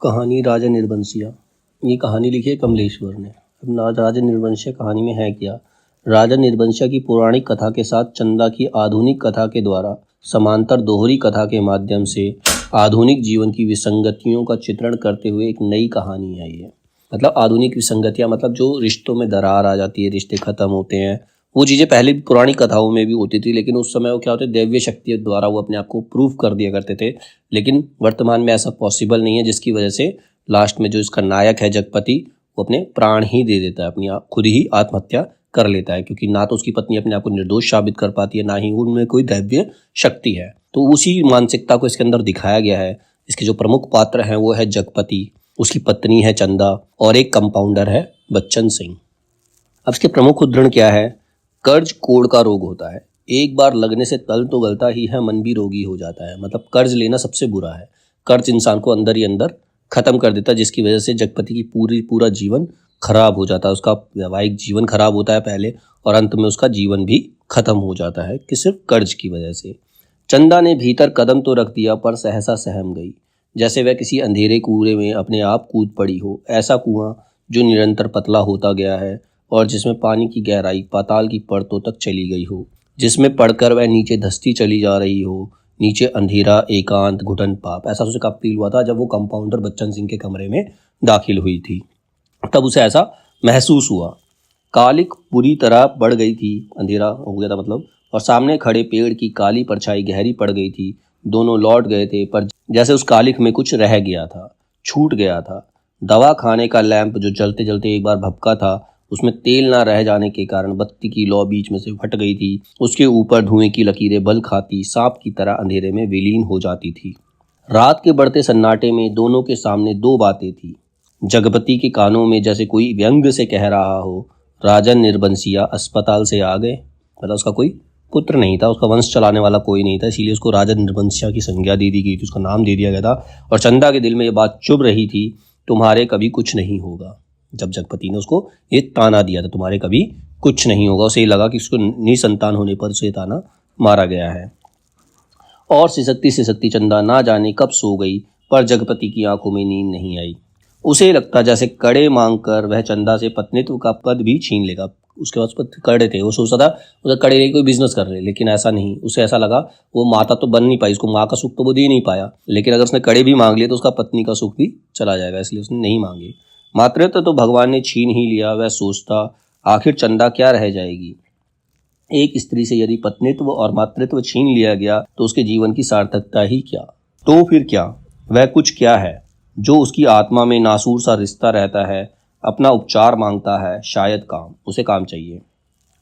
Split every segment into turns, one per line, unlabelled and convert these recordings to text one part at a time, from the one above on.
कहानी राजा निर्बंसिया। ये कहानी लिखी है कमलेश्वर ने। अब राजा निर्बंसिया कहानी में है क्या? राजा निर्बंसिया की पौराणिक कथा के साथ चंदा की आधुनिक कथा के द्वारा समांतर दोहरी कथा के माध्यम से आधुनिक जीवन की विसंगतियों का चित्रण करते हुए एक नई कहानी है ये। मतलब आधुनिक विसंगतियाँ मतलब जो रिश्तों में दरार आ जाती है, रिश्ते खत्म होते हैं, वो चीज़ें पहले पुरानी कथाओं में भी होती थी, लेकिन उस समय वो क्या होते दैवीय शक्ति द्वारा वो अपने आप को प्रूव कर दिया करते थे। लेकिन वर्तमान में ऐसा पॉसिबल नहीं है, जिसकी वजह से लास्ट में जो इसका नायक है जगपति, वो अपने प्राण ही दे देता है, अपनी खुद ही आत्महत्या कर लेता है, क्योंकि ना तो उसकी पत्नी अपने आप को निर्दोष साबित कर पाती है, ना ही उनमें कोई दैवीय शक्ति है। तो उसी मानसिकता को इसके अंदर दिखाया गया है। इसके जो प्रमुख पात्र हैं वो है जगपति, उसकी पत्नी है चंदा और एक कंपाउंडर है बच्चन सिंह। अब इसके प्रमुख उदाहरण क्या है? कर्ज कोढ़ का रोग होता है, एक बार लगने से तल तो गलता ही है, मन भी रोगी हो जाता है। मतलब कर्ज लेना सबसे बुरा है। कर्ज इंसान को अंदर ही अंदर खत्म कर देता है, जिसकी वजह से जगपति की पूरा जीवन खराब हो जाता है। उसका वैवाहिक जीवन खराब होता है पहले, और अंत में उसका जीवन भी खत्म हो जाता है कि सिर्फ कर्ज की वजह से। चंदा ने भीतर कदम तो रख दिया, पर सहसा सहम गई, जैसे वह किसी अंधेरे कुएं में अपने आप कूद पड़ी हो। ऐसा कुआं जो निरंतर पतला होता गया है और जिसमें पानी की गहराई पाताल की परतों तक चली गई हो, जिसमें पड़कर वह नीचे धंसती चली जा रही हो। नीचे अंधेरा, एकांत, घुटन पाप। ऐसा उसे कब फील हुआ था? जब वो कंपाउंडर बच्चन सिंह के कमरे में दाखिल हुई थी, तब उसे ऐसा महसूस हुआ। कालिक पूरी तरह बढ़ गई थी, अंधेरा हो गया था मतलब, और सामने खड़े पेड़ की काली परछाई गहरी पड़ गई थी। दोनों लौट गए थे, पर जैसे उस कालिक में कुछ रह गया था, छूट गया था। दवा खाने का लैंप जो जलते जलते एक बार भभका था, उसमें तेल ना रह जाने के कारण बत्ती की लौ बीच में से फट गई थी। उसके ऊपर धुएं की लकीरें बल खाती सांप की तरह अंधेरे में विलीन हो जाती थी। रात के बढ़ते सन्नाटे में दोनों के सामने दो बातें थी। जगपति के कानों में जैसे कोई व्यंग से कह रहा हो, राजन निर्बंसिया अस्पताल से आ गए। मतलब उसका कोई पुत्र नहीं था, उसका वंश चलाने वाला कोई नहीं था, इसीलिए उसको राजा निर्बंसिया की संज्ञा दे दी गई थी, उसका नाम दे दिया गया था। और चंदा के दिल में ये बात चुभ रही थी, तुम्हारे कभी कुछ नहीं होगा। जब जगपति ने उसको ये ताना दिया था, तुम्हारे कभी कुछ नहीं होगा, उसे लगा कि उसको निसंतान होने पर उसे ताना मारा गया है। और सिसकती चंदा ना जाने कब सो गई, पर जगपति की आंखों में नींद नहीं आई। उसे लगता जैसे कड़े मांगकर वह चंदा से पत्नीत्व का पद भी छीन लेगा। उसके पास कड़े थे, वो सोचता था उसे कड़े लेके कोई बिजनेस कर रहे, लेकिन ऐसा नहीं। उसे ऐसा लगा वो माता तो बन नहीं पाई, उसको माँ का सुख तो वो दे नहीं पाया, लेकिन अगर उसने कड़े भी मांग लिए तो उसका पत्नी का सुख भी चला जाएगा, इसलिए उसने नहीं मांगे। मातृत्व तो भगवान ने छीन ही लिया, वह सोचता, आखिर चंदा क्या रह जाएगी। एक स्त्री से यदि पत्नीत्व और मातृत्व छीन लिया गया तो उसके जीवन की सार्थकता ही क्या? तो फिर क्या? वह कुछ क्या है जो उसकी आत्मा में नासूर सा रिश्ता रहता है, अपना उपचार मांगता है, शायद काम, उसे काम चाहिए।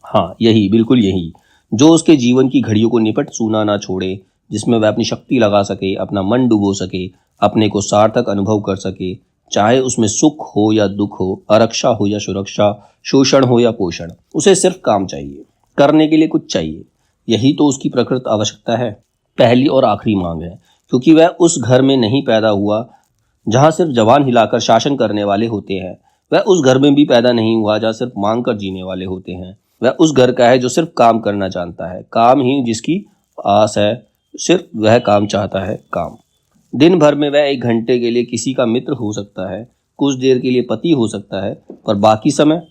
हाँ, यही, बिल्कुल यही, जो उसके जीवन की घड़ियों को निपट सूना ना छोड़े, जिसमें वह अपनी शक्ति लगा सके, अपना मन डुबो सके, अपने को सार्थक अनुभव कर सके, चाहे उसमें सुख हो या दुख हो, आरक्षा हो या सुरक्षा, शोषण हो या पोषण। उसे सिर्फ काम चाहिए, करने के लिए कुछ चाहिए। यही तो उसकी प्रकृत आवश्यकता है, पहली और आखिरी मांग है, क्योंकि वह उस घर में नहीं पैदा हुआ जहाँ सिर्फ जवान हिलाकर शासन करने वाले होते हैं। वह उस घर में भी पैदा नहीं हुआ जहाँ सिर्फ मांग कर जीने वाले होते हैं। वह उस घर का है जो सिर्फ काम करना जानता है, काम ही जिसकी आस है, सिर्फ वह काम चाहता है, काम। दिन भर में वह 1 घंटे के लिए किसी का मित्र हो सकता है, कुछ देर के लिए पति हो सकता है, पर बाकी समय,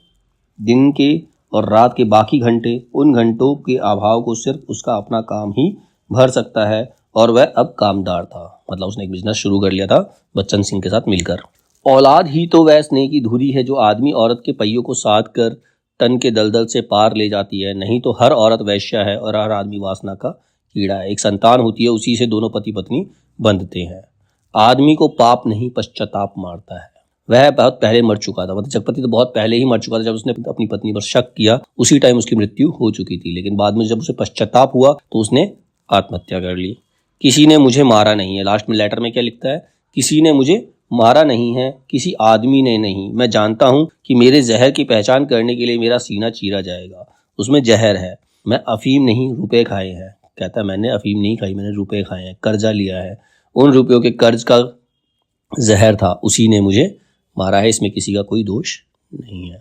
दिन के और रात के बाकी घंटे, उन घंटों के अभाव को सिर्फ उसका अपना काम ही भर सकता है। और वह अब कामदार था, मतलब उसने एक बिजनेस शुरू कर लिया था बच्चन सिंह के साथ मिलकर। औलाद ही तो वह स्नेह की धुरी है जो आदमी औरत के पहियों को साध कर तन के दलदल से पार ले जाती है। नहीं तो हर औरत वैश्या है और हर आदमी वासना का कीड़ा है। एक संतान होती है, उसी से दोनों पति पत्नी बंधते हैं। आदमी को पाप नहीं पश्चाताप मारता है। वह बहुत पहले मर चुका था, मतलब जगपति तो बहुत पहले ही मर चुका था। जब उसने अपनी पत्नी पर शक किया उसी टाइम उसकी मृत्यु हो चुकी थी, लेकिन बाद में जब उसे पश्चाताप हुआ तो उसने आत्महत्या कर ली। किसी ने मुझे मारा नहीं है, लास्ट में लेटर में क्या लिखता है? किसी ने मुझे मारा नहीं है, किसी आदमी ने नहीं। मैं जानता हूं कि मेरे जहर की पहचान करने के लिए मेरा सीना चीरा जाएगा, उसमें जहर है। मैं अफीम नहीं, रुपए खाए हैं। कहता है मैंने अफीम नहीं खाई, मैंने रुपए खाए हैं, कर्जा लिया है। उन रुपयों के कर्ज का जहर था, उसी ने मुझे मारा है, इसमें किसी का कोई दोष नहीं है।